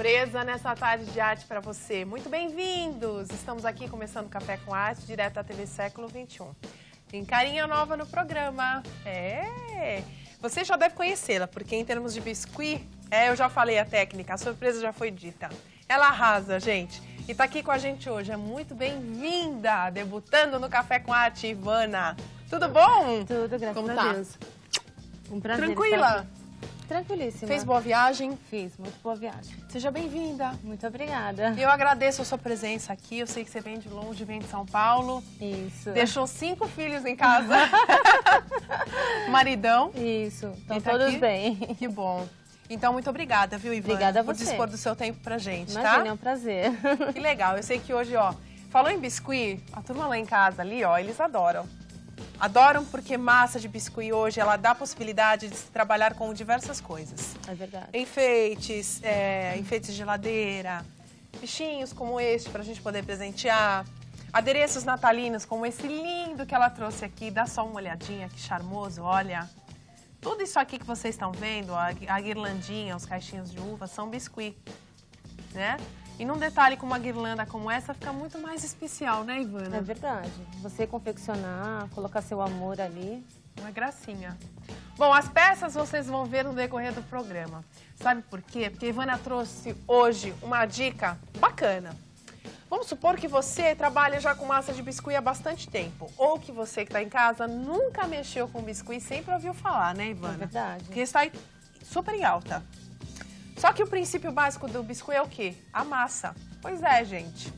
Beleza? Nessa tarde de arte para você. Muito bem-vindos! Estamos aqui começando o Café com Arte, direto da TV Século XXI. Tem carinha nova no programa. Você já deve conhecê-la, porque em termos de biscuit, eu já falei a técnica, a surpresa já foi dita. Ela arrasa, gente. E tá aqui com a gente hoje. É muito bem-vinda! Debutando no Café com Arte, Ivana. Tudo bom? Tudo, graças Como a tá? Deus. Um prazer. Tranquila? Tranquilíssima. Fez boa viagem? Fiz, muito boa viagem. Seja bem-vinda. Muito obrigada. Eu agradeço a sua presença aqui. Eu sei que você vem de longe, vem de São Paulo. Isso. Deixou 5 filhos em casa. Maridão. Isso. Estão E tá todos aqui? bem. Que bom. Então, muito obrigada, viu, Ivana? Obrigada a por você. dispor do seu tempo pra gente, Imagina, é tá? um prazer. Que legal. Eu sei que hoje, ó, falou em biscuit, a turma lá em casa ali, ó, eles adoram. Adoram porque massa de biscuit hoje, ela dá a possibilidade de se trabalhar com diversas coisas. É verdade. Enfeites, enfeites de geladeira, bichinhos como este pra gente poder presentear, adereços natalinos como esse lindo que ela trouxe aqui, dá só uma olhadinha, que charmoso, olha. Tudo isso aqui que vocês estão vendo, a guirlandinha, os caixinhos de uva, são biscuit, né? E num detalhe com uma guirlanda como essa, fica muito mais especial, né, Ivana? É verdade. Você confeccionar, colocar seu amor ali. Uma gracinha. Bom, as peças vocês vão ver no decorrer do programa. Sabe por quê? Porque a Ivana trouxe hoje uma dica bacana. Vamos supor que você trabalha já com massa de biscuit há bastante tempo. Ou que você que está em casa nunca mexeu com biscuit e sempre ouviu falar, né, Ivana? É verdade. Porque está aí super em alta. Só que o princípio básico do biscuit é o quê? A massa. Pois é, gente.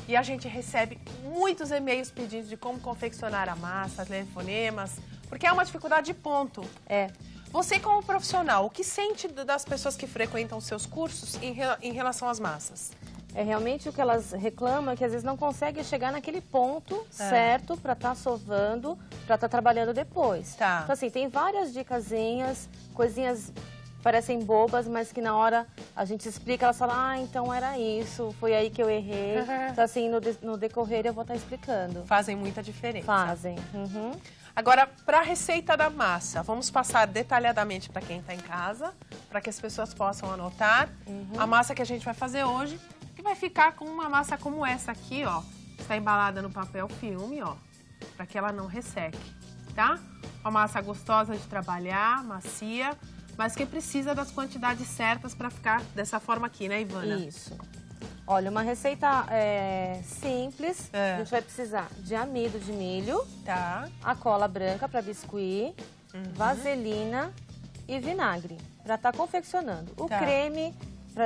E a gente recebe muitos e-mails pedindo de como confeccionar a massa, telefonemas, porque é uma dificuldade de ponto. É. Você, como profissional, o que sente das pessoas que frequentam os seus cursos em relação às massas? É realmente o que elas reclamam, que às vezes não conseguem chegar naquele ponto certo para estar sovando, para estar trabalhando depois. Tá. Então, assim, tem várias dicasinhas, coisinhas parecem bobas, mas que na hora a gente explica, elas falam, ah, então era isso, foi aí que eu errei. Então, assim, no decorrer eu vou estar explicando. Fazem muita diferença. Fazem. Uhum. Agora, para a receita da massa, vamos passar detalhadamente para quem está em casa, para que as pessoas possam anotar a massa que a gente vai fazer hoje, que vai ficar com uma massa como essa aqui, ó. Está embalada no papel filme, ó, para que ela não resseque, tá? Uma massa gostosa de trabalhar, macia, mas que precisa das quantidades certas para ficar dessa forma aqui, né, Ivana? Isso. Olha, uma receita simples. A gente vai precisar de amido de milho, Tá. a cola branca para biscuit, vaselina e vinagre para estar confeccionando. O creme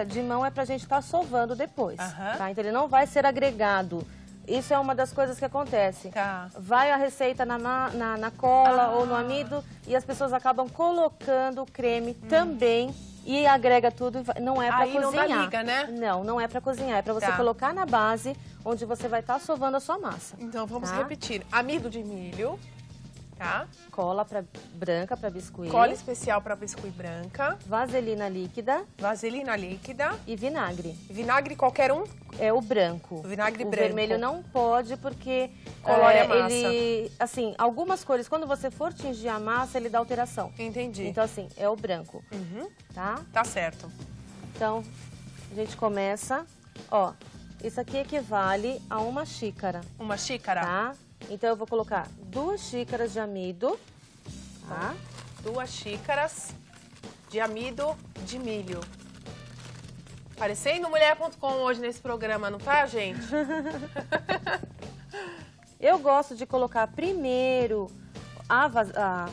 de mão é para a gente estar sovando depois, tá? Então ele não vai ser agregado. Isso é uma das coisas que acontece. Tá. Vai a receita na cola ou no amido e as pessoas acabam colocando o creme também e agrega tudo. Não é para cozinhar. Aí não dá liga, né? Não, não é para cozinhar. É para você Tá. colocar na base onde você vai estar sovando a sua massa. Então vamos Tá? repetir. Amido de milho, tá? Cola branca para biscuit. Cola especial para biscuit branca, Vaselina líquida vaselina líquida, e vinagre. vinagre qualquer um, É o branco. vinagre O branco. vermelho não pode porque Colore a massa. ele, assim, algumas cores, quando você for tingir a massa, ele dá alteração. Entendi. Então, assim, é o branco, tá? Tá certo. Então, a gente começa, ó, isso aqui equivale a 1 xícara, Uma xícara, tá? Então, eu vou colocar 2 xícaras de amido, tá? 2 xícaras de amido de milho. Parecendo mulher.com hoje nesse programa, não tá, gente? Eu gosto de colocar primeiro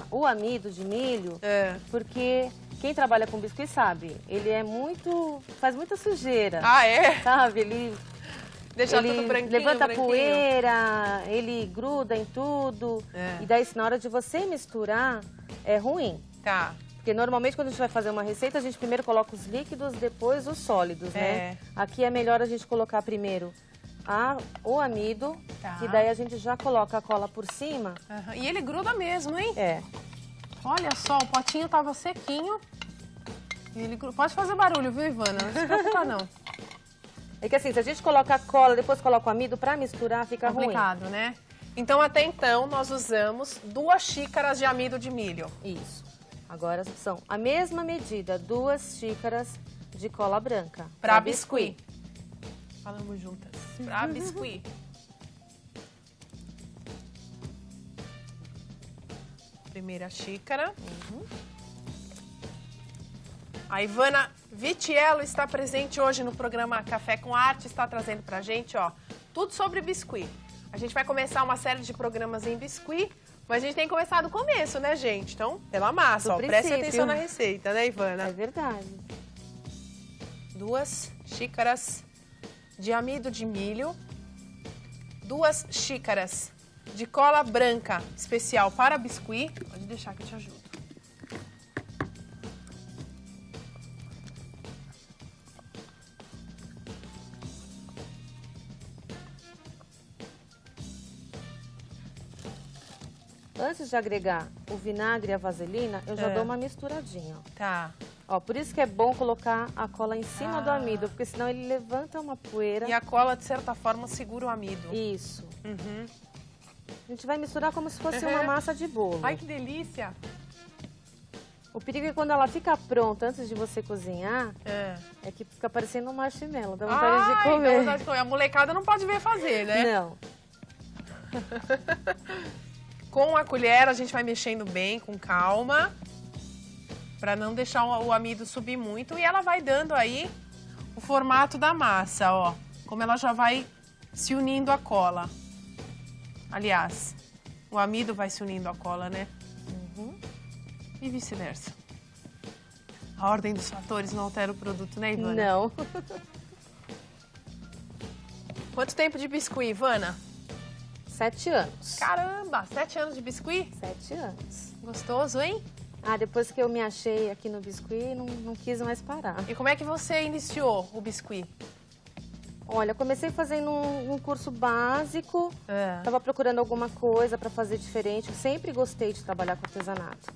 o amido de milho, porque quem trabalha com biscuit sabe, ele faz muita sujeira, Ah, é? sabe? Ele Deixar tudo branquinho, levanta branquinho. poeira, ele gruda em tudo, e daí na hora de você misturar, é ruim. Tá. Porque normalmente quando a gente vai fazer uma receita, a gente primeiro coloca os líquidos, depois os sólidos, né? Aqui é melhor a gente colocar primeiro o amido, que daí a gente já coloca a cola por cima. E ele gruda mesmo, hein? É. Olha só, o potinho tava sequinho. E ele gruda. Pode fazer barulho, viu, Ivana? Não se preocupa, não. É que assim, se a gente coloca a cola, depois coloca o amido, pra misturar fica ruim. Complicado, né? Então, até então, nós usamos 2 xícaras de amido de milho. Isso. Agora são a mesma medida, 2 xícaras de cola branca. Para biscuit. Falamos juntas. Para biscuit. Primeira xícara. A Ivana Vitiello está presente hoje no programa Café com Arte, está trazendo pra gente, ó, tudo sobre biscuit. A gente vai começar uma série de programas em biscuit, mas a gente tem que começar do começo, né, gente? Então, pela massa, ó, preste atenção na receita, né, Ivana? É verdade. 2 xícaras de amido de milho, 2 xícaras de cola branca especial para biscuit. Pode deixar que eu te ajudo. Antes de agregar o vinagre e a vaselina, eu já dou uma misturadinha. Ó. Tá. Ó, por isso que é bom colocar a cola em cima do amido, porque senão ele levanta uma poeira. E a cola, de certa forma, segura o amido. Isso. A gente vai misturar como se fosse uma massa de bolo. Ai, que delícia! O perigo é quando ela fica pronta, antes de você cozinhar, é que fica parecendo um marshmallow, dá vontade de comer. Dá vontade de comer. A molecada não pode ver fazer, né? Não. Com a colher, a gente vai mexendo bem, com calma, para não deixar o amido subir muito. E ela vai dando aí o formato da massa, ó. Como ela já vai se unindo à cola. Aliás, o amido vai se unindo à cola, né? E vice-versa. A ordem dos fatores não altera o produto, né, Ivana? Não. Quanto tempo de biscuit, Ivana? 7 anos. Caramba, 7 anos de biscuit? 7 anos. Gostoso, hein? Ah, depois que eu me achei aqui no biscuit, não quis mais parar. E como é que você iniciou o biscuit? Olha, comecei fazendo um curso básico, tava procurando alguma coisa para fazer diferente. Eu sempre gostei de trabalhar com artesanato.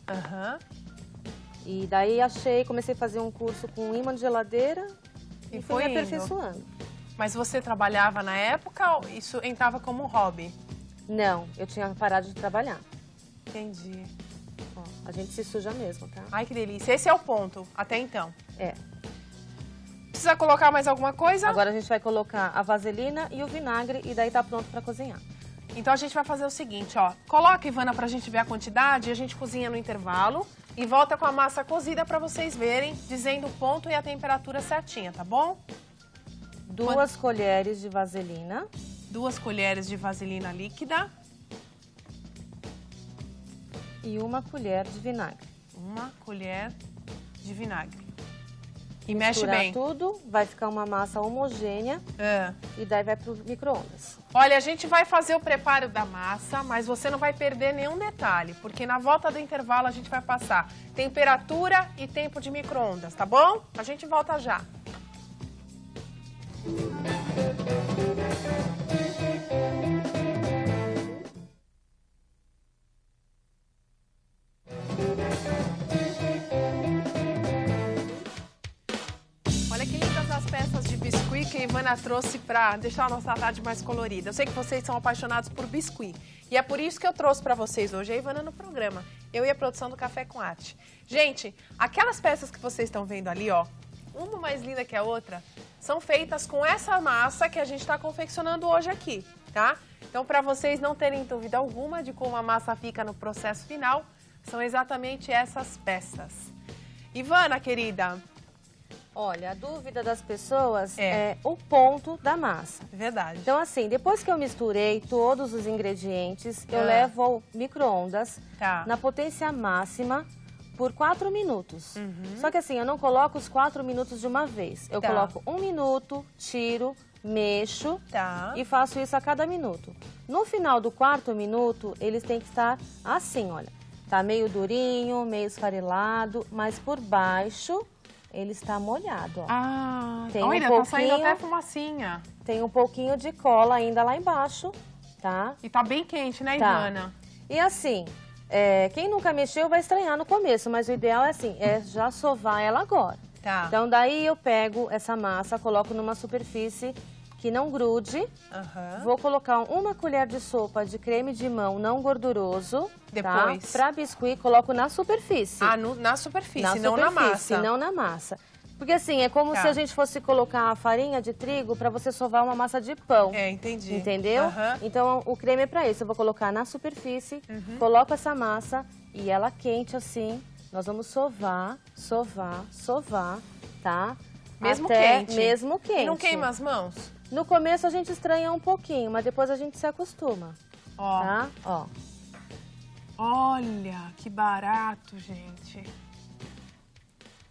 E daí comecei a fazer um curso com imã de geladeira e fui me aperfeiçoando. Mas você trabalhava na época ou isso entrava como hobby? Não, eu tinha parado de trabalhar. Entendi. Ó, a gente se suja mesmo, tá? Ai, que delícia. Esse é o ponto, até então. É. Precisa colocar mais alguma coisa? Agora a gente vai colocar a vaselina e o vinagre e daí tá pronto para cozinhar. Então a gente vai fazer o seguinte, ó. Coloca, Ivana, pra gente ver a quantidade, a gente cozinha no intervalo e volta com a massa cozida para vocês verem, dizendo o ponto e a temperatura certinha, tá bom? 2 colheres de vaselina. 2 colheres de vaselina líquida. E 1 colher de vinagre. 1 colher de vinagre. E mexe bem. Tudo, vai ficar uma massa homogênea e daí vai pro micro-ondas. Olha, a gente vai fazer o preparo da massa, mas você não vai perder nenhum detalhe, porque na volta do intervalo a gente vai passar temperatura e tempo de micro-ondas, tá bom? A gente volta já. Olha que lindas as peças de biscuit que a Ivana trouxe para deixar a nossa tarde mais colorida. Eu sei que vocês são apaixonados por biscuit e é por isso que eu trouxe para vocês hoje a Ivana no programa. Eu e a produção do Café com Arte. Gente, aquelas peças que vocês estão vendo ali, ó, uma mais linda que a outra, são feitas com essa massa que a gente está confeccionando hoje aqui, tá? Então, para vocês não terem dúvida alguma de como a massa fica no processo final, são exatamente essas peças. Ivana, querida. Olha, a dúvida das pessoas é o ponto da massa. Verdade. Então, assim, depois que eu misturei todos os ingredientes, eu levo ao micro-ondas na potência máxima por 4 minutos. Só que assim, eu não coloco os 4 minutos de uma vez. Eu coloco 1 minuto, tiro, mexo e faço isso a cada minuto. No final do 4º minuto, eles têm que estar assim, olha. Tá meio durinho, meio esfarelado, mas por baixo ele está molhado, ó. Ah, tem olha, tá saindo até fumacinha. Tem um pouquinho de cola ainda lá embaixo, tá? E tá bem quente, né, Ivana? E assim, quem nunca mexeu vai estranhar no começo, mas o ideal é assim, já sovar ela agora. Tá. Então daí eu pego essa massa, coloco numa superfície que não grude. Vou colocar 1 colher de sopa de creme de mão não gorduroso. Depois. Tá? Para biscuit, coloco na superfície. Ah, na superfície, não na massa. Não na massa. Porque assim, é como se a gente fosse colocar a farinha de trigo para você sovar uma massa de pão. Entendi. Entendeu? Então, o creme é para isso. Eu vou colocar na superfície, coloco essa massa e ela quente assim. Nós vamos sovar, tá? Mesmo quente? Mesmo quente. E não queima as mãos? No começo a gente estranha um pouquinho, mas depois a gente se acostuma. Ó. Tá? Ó. Olha, que barato, gente.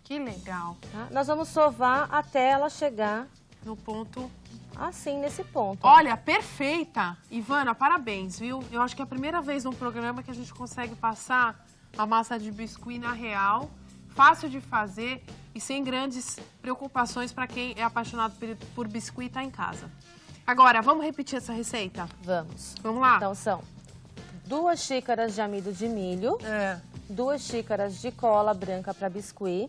Que legal. Tá? Nós vamos sovar até ela chegar... No ponto... Assim, nesse ponto. Olha, perfeita. Ivana, parabéns, viu? Eu acho que é a primeira vez num programa que a gente consegue passar a massa de biscuit na real, fácil de fazer e sem grandes preocupações para quem é apaixonado por biscuit e tá em casa. Agora, vamos repetir essa receita? Vamos. Vamos lá? Então, são 2 xícaras de amido de milho, 2 xícaras de cola branca para biscuit,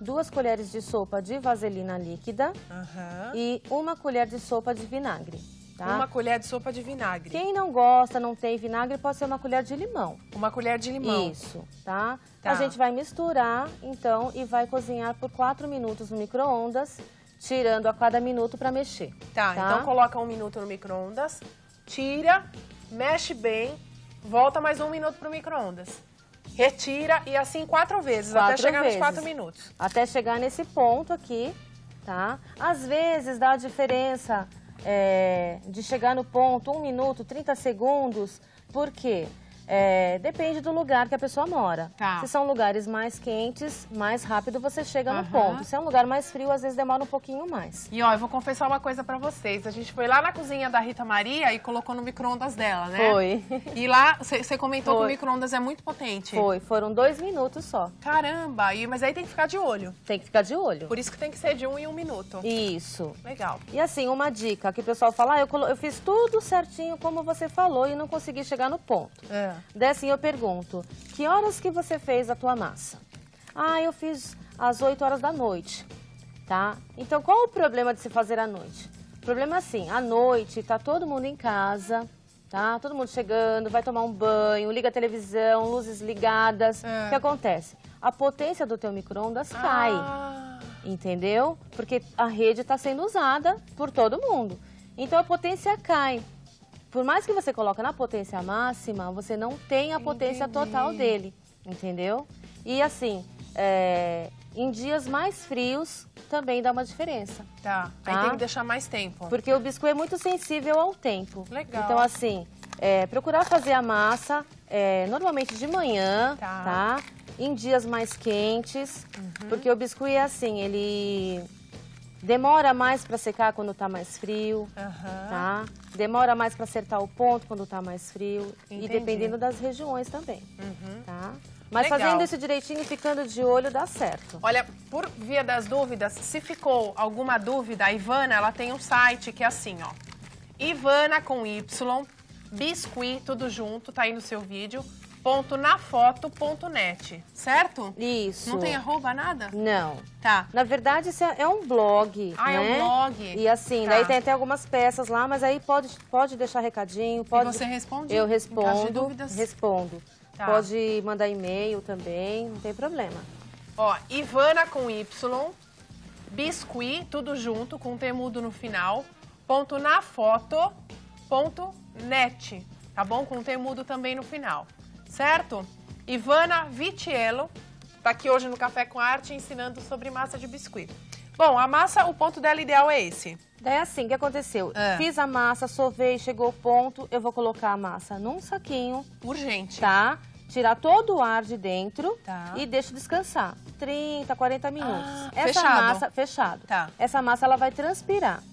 2 colheres de sopa de vaselina líquida e 1 colher de sopa de vinagre. Tá? 1 colher de sopa de vinagre. Quem não gosta, não tem vinagre, pode ser 1 colher de limão. 1 colher de limão. Isso, tá? A gente vai misturar, então, e vai cozinhar por 4 minutos no micro-ondas, tirando a cada minuto para mexer. Tá, então coloca 1 minuto no micro-ondas, tira, mexe bem, volta mais 1 minuto pro micro-ondas. Retira e assim 4 vezes, até chegar nos 4 minutos. Até chegar nesse ponto aqui, tá? Às vezes dá a diferença de chegar no ponto 1 minuto, 30 segundos, por quê? Depende do lugar que a pessoa mora. Se são lugares mais quentes, mais rápido você chega no ponto. Se é um lugar mais frio, às vezes demora um pouquinho mais. E ó, eu vou confessar uma coisa pra vocês. A gente foi lá na cozinha da Rita Maria e colocou no micro-ondas dela, né? Foi. E lá, você comentou que o micro-ondas é muito potente. Foram 2 minutos só. Caramba, mas aí tem que ficar de olho. Tem que ficar de olho. Por isso que tem que ser de 1 em 1 minuto. Isso. Legal. E assim, uma dica que o pessoal fala, eu fiz tudo certinho como você falou e não consegui chegar no ponto. Daí assim eu pergunto, que horas que você fez a tua massa? Eu fiz às 8 horas da noite, tá? Então qual o problema de se fazer à noite? O problema é assim, à noite tá todo mundo em casa, tá? Todo mundo chegando, vai tomar um banho, liga a televisão, luzes ligadas. O que acontece? A potência do teu micro-ondas cai, entendeu? Porque a rede está sendo usada por todo mundo. Então a potência cai. Por mais que você coloque na potência máxima, você não tem a potência total dele, entendeu? E assim, em dias mais frios também dá uma diferença. Tá? Aí tem que deixar mais tempo. Porque o biscoito é muito sensível ao tempo. Legal. Então assim, procurar fazer a massa normalmente de manhã, tá? Em dias mais quentes, porque o biscoito é assim, ele... Demora mais para secar quando tá mais frio, tá? Demora mais para acertar o ponto quando tá mais frio. Entendi. E dependendo das regiões também, tá? Mas Legal. fazendo isso direitinho, ficando de olho, dá certo. Olha, por via das dúvidas, se ficou alguma dúvida, a Ivana, ela tem um site que é assim, ó. Ivana com Y, biscuit, tudo junto, tá aí no seu vídeo. .nafoto.net, certo? Isso. Não tem arroba, nada? Não. Tá. Na verdade, isso é um blog, né? É um blog. E assim, daí tem até algumas peças lá, mas aí pode deixar recadinho, pode... E você responde? Eu respondo, em caso de dúvidas? respondo. Tá. Pode mandar e-mail também, não tem problema. Ó, Ivana com Y, biscuit, tudo junto, com T mudo no final, .nafoto.net, tá bom? Com T mudo também no final. Certo? Ivana Vitiello tá aqui hoje no Café com Arte ensinando sobre massa de biscuit. Bom, a massa, o ponto dela ideal é esse. Daí assim, o que aconteceu? Fiz a massa, sovei, chegou o ponto, eu vou colocar a massa num saquinho. Urgente. Tá? Tirar todo o ar de dentro e deixo descansar. 30, 40 minutos. Essa fechado. massa, fechado. Tá. Essa massa, ela vai transpirar.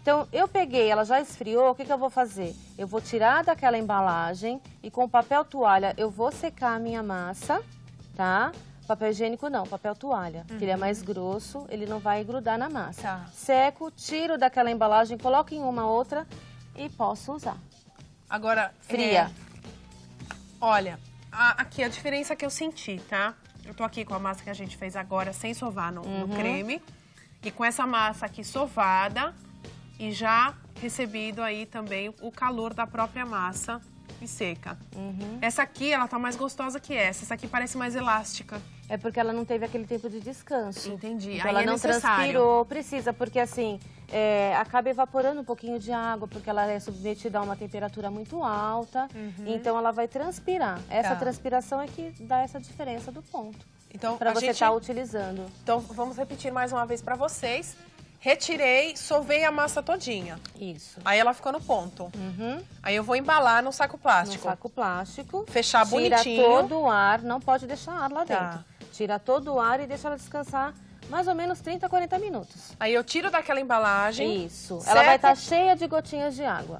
Então, eu peguei, ela já esfriou, o que eu vou fazer? Eu vou tirar daquela embalagem e com papel toalha eu vou secar a minha massa, tá? Papel higiênico não, papel toalha, que ele é mais grosso, ele não vai grudar na massa. Tá. Seco, tiro daquela embalagem, coloco em uma outra e posso usar. Agora, fria. Olha, aqui a diferença que eu senti, tá? Eu tô aqui com a massa que a gente fez agora, sem sovar no creme. E com essa massa aqui sovada... E já recebido aí também o calor da própria massa e seca. Essa aqui, ela tá mais gostosa que essa. Essa aqui parece mais elástica. É porque ela não teve aquele tempo de descanso. Entendi. Então aí ela é não necessário. transpirou, precisa, porque assim, acaba evaporando um pouquinho de água, porque ela é submetida a uma temperatura muito alta, então ela vai transpirar. Essa transpiração é que dá essa diferença do ponto. Então, para você estar utilizando. Então, vamos repetir mais uma vez para vocês. Retirei, sovei a massa todinha. Isso. Aí ela ficou no ponto. Aí eu vou embalar no saco plástico. No saco plástico. Fechar bonitinho. Tira todo o ar, não pode deixar ar lá dentro. Tira todo o ar e deixa ela descansar mais ou menos 30, 40 minutos. Aí eu tiro daquela embalagem. Isso. Ela vai estar cheia de gotinhas de água.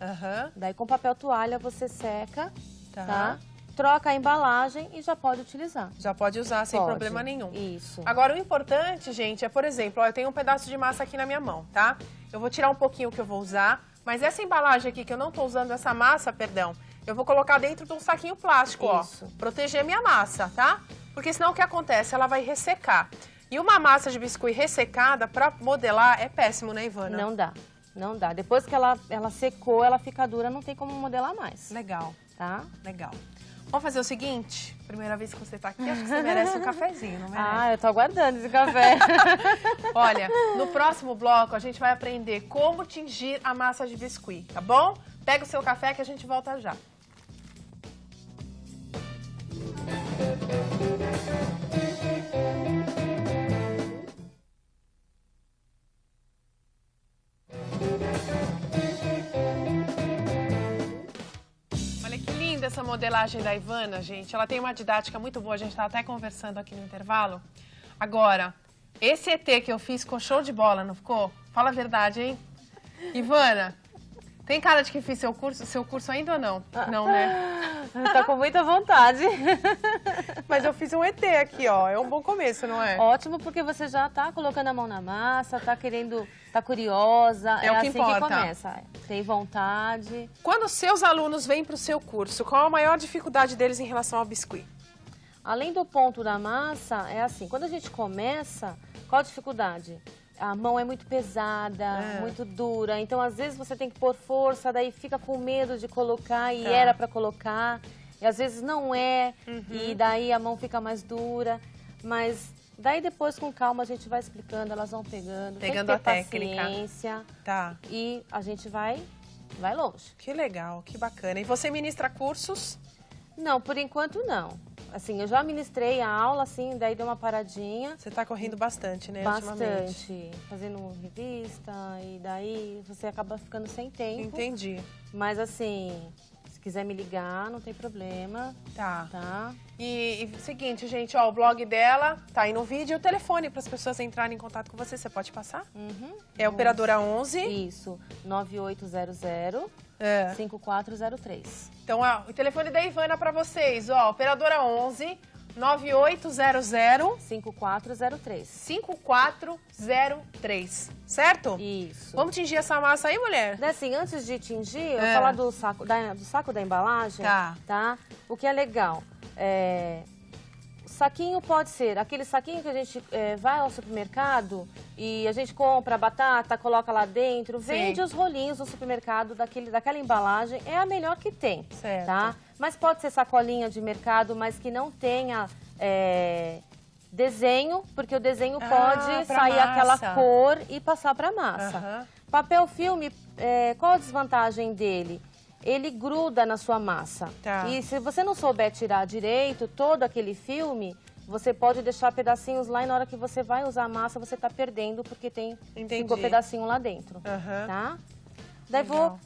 Daí com papel toalha você seca, tá? Troca a embalagem e já pode utilizar. Já pode usar sem problema nenhum. Isso. Agora, o importante, gente, é, por exemplo, ó, eu tenho um pedaço de massa aqui na minha mão, tá? Eu vou tirar um pouquinho que eu vou usar, mas essa embalagem aqui que eu não tô usando, essa massa, perdão, eu vou colocar dentro de um saquinho plástico, Isso. ó. Proteger a minha massa, tá? Porque senão o que acontece? Ela vai ressecar. E uma massa de biscuit ressecada, pra modelar, é péssimo, né, Ivana? Não dá. Não dá. Depois que ela secou, ela fica dura, não tem como modelar mais. Legal. Tá? Legal. Vamos fazer o seguinte, primeira vez que você tá aqui, acho que você merece um cafezinho, não merece? Ah, eu tô aguardando esse café. Olha, no próximo bloco a gente vai aprender como tingir a massa de biscuit, tá bom? Pega o seu café que a gente volta já. Essa modelagem da Ivana, gente, ela tem uma didática muito boa, a gente tá até conversando aqui no intervalo. Agora, esse ET que eu fiz ficou show de bola, não ficou? Fala a verdade, hein? Ivana, tem cara de que fiz seu curso ainda ou não? Não, né? Tá com muita vontade. Mas eu fiz um ET aqui, ó, é um bom começo, não é? Ótimo, porque você já tá colocando a mão na massa, tá querendo, tá curiosa. É o que assim importa. Que começa. Tem vontade. Quando seus alunos vêm para o seu curso, qual a maior dificuldade deles em relação ao biscuit? Além do ponto da massa, é assim, quando a gente começa, qual a dificuldade? A mão é muito pesada, muito dura, então às vezes você tem que pôr força, daí fica com medo de colocar e era para colocar, e às vezes não é, e daí a mão fica mais dura, mas daí depois com calma a gente vai explicando, elas vão pegando tem que ter a técnica. Paciência, e a gente vai longe. Que legal, que bacana. E você ministra cursos? Não, por enquanto não. Assim, eu já ministrei a aula, assim, daí deu uma paradinha. Você tá correndo bastante, né, Bastante. Fazendo revista e daí você acaba ficando sem tempo. Entendi. Mas assim, se quiser me ligar, não tem problema. Tá. E seguinte, gente, ó, o blog dela tá aí no vídeo e o telefone para as pessoas entrarem em contato com você. Você pode passar? É operadora 11? Isso, 9800 5403. Então, ó, o telefone da Ivana para vocês, ó, operadora 11 9800 5403. 5403, certo? Isso. Vamos tingir essa massa aí, mulher? Assim, antes de tingir, eu vou falar do saco da embalagem, tá? O que é legal, o saquinho pode ser aquele saquinho que a gente vai ao supermercado e a gente compra a batata, coloca lá dentro, vende os rolinhos no supermercado daquela embalagem, é a melhor que tem, tá? Mas pode ser sacolinha de mercado, mas que não tenha desenho, porque o desenho pode sair aquela cor e passar para massa. Papel filme, qual a desvantagem dele? Ele gruda na sua massa. E se você não souber tirar direito todo aquele filme, você pode deixar pedacinhos lá e na hora que você vai usar a massa, você tá perdendo porque ficou pedacinho lá dentro, tá? Daí vou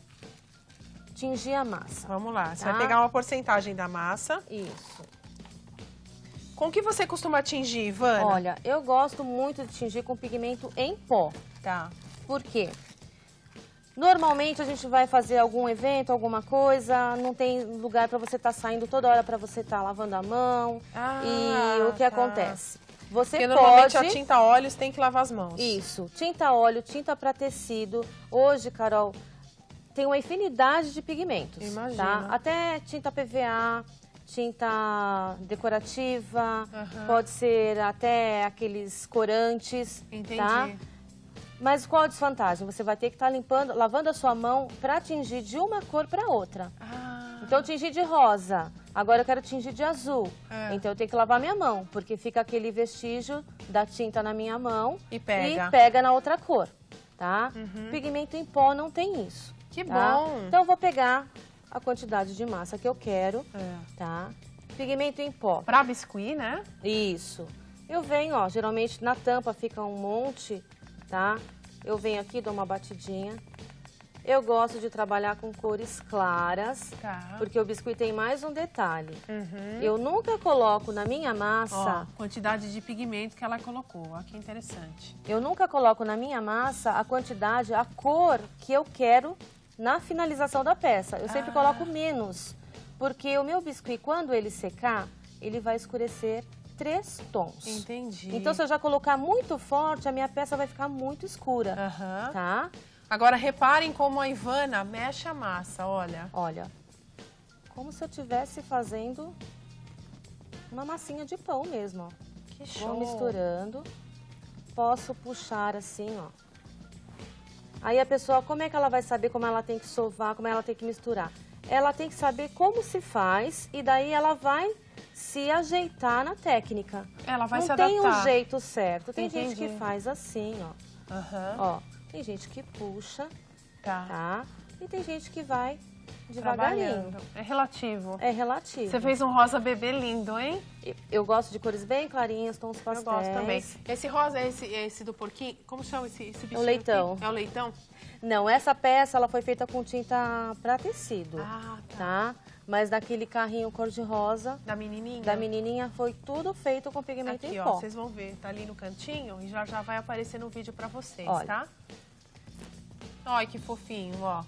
tingir a massa. Vamos lá, você vai pegar uma porcentagem da massa. Isso. Com que você costuma tingir, Ivana? Olha, eu gosto muito de tingir com pigmento em pó. Por quê? Normalmente a gente vai fazer algum evento, alguma coisa, não tem lugar para você estar saindo toda hora para você estar lavando a mão. E o que acontece? Você Porque normalmente a tinta óleos tem que lavar as mãos. Isso, tinta óleo, tinta para tecido. Hoje, Carol, tem uma infinidade de pigmentos. Imagina. Tá? Até tinta PVA, tinta decorativa, pode ser até aqueles corantes. Entendi. Tá? Mas qual a desvantagem? Você vai ter que estar lavando a sua mão para tingir de uma cor para outra. Então eu tingi de rosa, agora eu quero tingir de azul. Então eu tenho que lavar minha mão, porque fica aquele vestígio da tinta na minha mão e pega na outra cor, tá? Pigmento em pó não tem isso. Que bom! Então eu vou pegar a quantidade de massa que eu quero, tá? Pigmento em pó. Pra biscuit, né? Isso. Eu venho, ó, geralmente na tampa fica um monte, tá? Eu venho aqui, dou uma batidinha. Eu gosto de trabalhar com cores claras, porque o biscuit tem mais um detalhe. Eu nunca coloco na minha massa... Ó, quantidade de pigmento que ela colocou, ó, que interessante. Eu nunca coloco na minha massa a quantidade, a cor que eu quero na finalização da peça. Eu sempre coloco menos, porque o meu biscuit, quando ele secar, ele vai escurecer 3 tons. Entendi. Então, se eu já colocar muito forte, a minha peça vai ficar muito escura, tá? Agora, reparem como a Ivana mexe a massa, olha. Olha, como se eu estivesse fazendo uma massinha de pão mesmo, ó. Que show! Vou misturando. Posso puxar assim, ó. Aí a pessoa, como é que ela vai saber como ela tem que sovar, como ela tem que misturar? Ela tem que saber como se faz e daí ela vai se ajeitar na técnica. Ela vai se adaptar. Não tem um jeito certo. Tem gente que faz assim, ó. Ó. Tem gente que puxa, tá? E tem gente que vai devagarinho. É relativo. É relativo. Você fez um rosa bebê lindo, hein? Eu gosto de cores bem clarinhas, tons pastéis. Eu gosto também. Esse rosa é esse do porquinho? Como chama esse bichinho? É o leitão. Aqui? É o leitão? Não, essa peça ela foi feita com tinta pra tecido, tá? Mas daquele carrinho cor-de-rosa... Da menininha? Da menininha foi tudo feito com pigmento aqui, em pó. Ó, vocês vão ver, tá ali no cantinho e já vai aparecer no vídeo pra vocês, tá? Olha que fofinho, ó.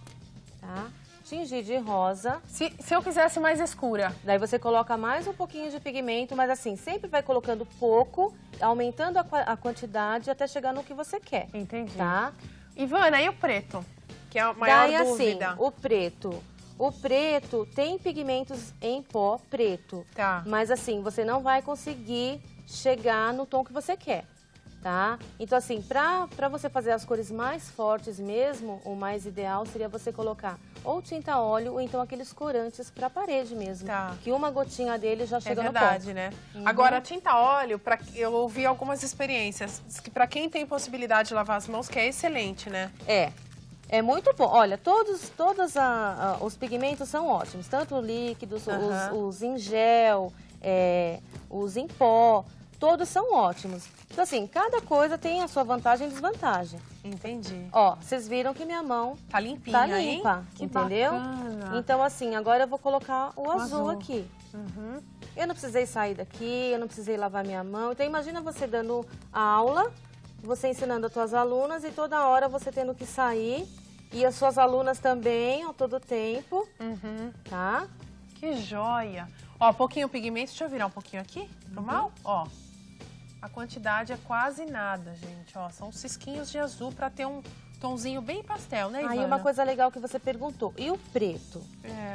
Tá? Tingir de rosa. Se eu quisesse mais escura? Daí você coloca mais um pouquinho de pigmento, mas assim, sempre vai colocando pouco, aumentando a quantidade até chegar no que você quer. Entendi. Tá? Ivana, e o preto? Que é a maior daí, dúvida. Assim, o preto tem pigmentos em pó preto. Tá. Mas assim, você não vai conseguir chegar no tom que você quer, tá? Então assim, pra você fazer as cores mais fortes mesmo, o mais ideal seria você colocar ou tinta óleo ou então aqueles corantes pra parede mesmo. Tá. Que uma gotinha dele já chega no ponto. É verdade, né? Agora, tinta óleo, eu ouvi algumas experiências, diz que pra quem tem possibilidade de lavar as mãos, que é excelente, né? É muito bom. Olha, todos os pigmentos são ótimos. Tanto líquidos, os em gel, os em pó, todos são ótimos. Então, assim, cada coisa tem a sua vantagem e desvantagem. Entendi. Ó, vocês viram que minha mão tá limpinha, tá limpa, hein? entendeu? Bacana. Então, assim, agora eu vou colocar o azul aqui. Eu não precisei sair daqui, eu não precisei lavar minha mão. Então, imagina você dando aula, você ensinando as suas alunas e toda hora você tendo que sair. E as suas alunas também, ao todo tempo, tá? Que joia! Ó, pouquinho pigmento, deixa eu virar um pouquinho aqui, pro mal, ó. A quantidade é quase nada, gente, ó. São cisquinhos de azul pra ter um tonzinho bem pastel, né, Ivana? Aí uma coisa legal que você perguntou, e o preto?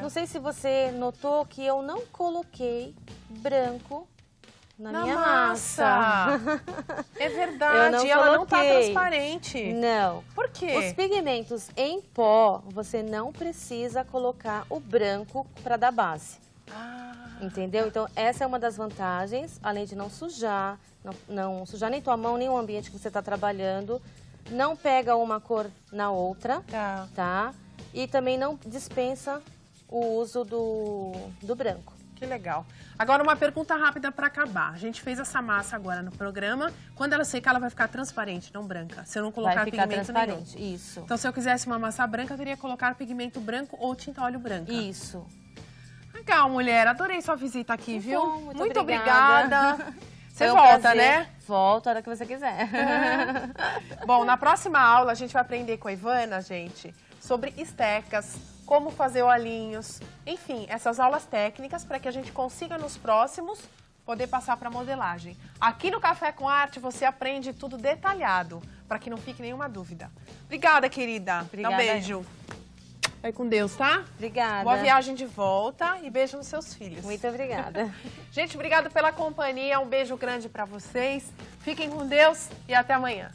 Não sei se você notou que eu não coloquei branco na minha massa. É verdade, ela não tá transparente. Não. Por quê? Os pigmentos em pó, você não precisa colocar o branco para dar base. Entendeu? Então, essa é uma das vantagens, além de não sujar, não sujar nem tua mão, nem o ambiente que você está trabalhando. Não pega uma cor na outra, tá? E também não dispensa o uso do branco. Que legal. Agora, uma pergunta rápida para acabar. A gente fez essa massa agora no programa. Quando ela secar, ela vai ficar transparente, não branca. Se eu não colocar pigmento transparente, nenhum. Isso. Então, se eu quisesse uma massa branca, eu teria que colocar pigmento branco ou tinta óleo branca. Isso. Legal, mulher. Adorei sua visita aqui, viu? Bom, muito obrigada. Você um volta, prazer. né? Volto a hora que você quiser. Bom, na próxima aula, a gente vai aprender com a Ivana, gente, sobre estecas, como fazer olhinhos, enfim, essas aulas técnicas para que a gente consiga nos próximos poder passar para modelagem. Aqui no Café com Arte você aprende tudo detalhado, para que não fique nenhuma dúvida. Obrigada, querida. Obrigada. Dá um beijo. Vai com Deus, tá? Obrigada. Boa viagem de volta e beijo nos seus filhos. Muito obrigada. Gente, obrigado pela companhia. Um beijo grande para vocês. Fiquem com Deus e até amanhã.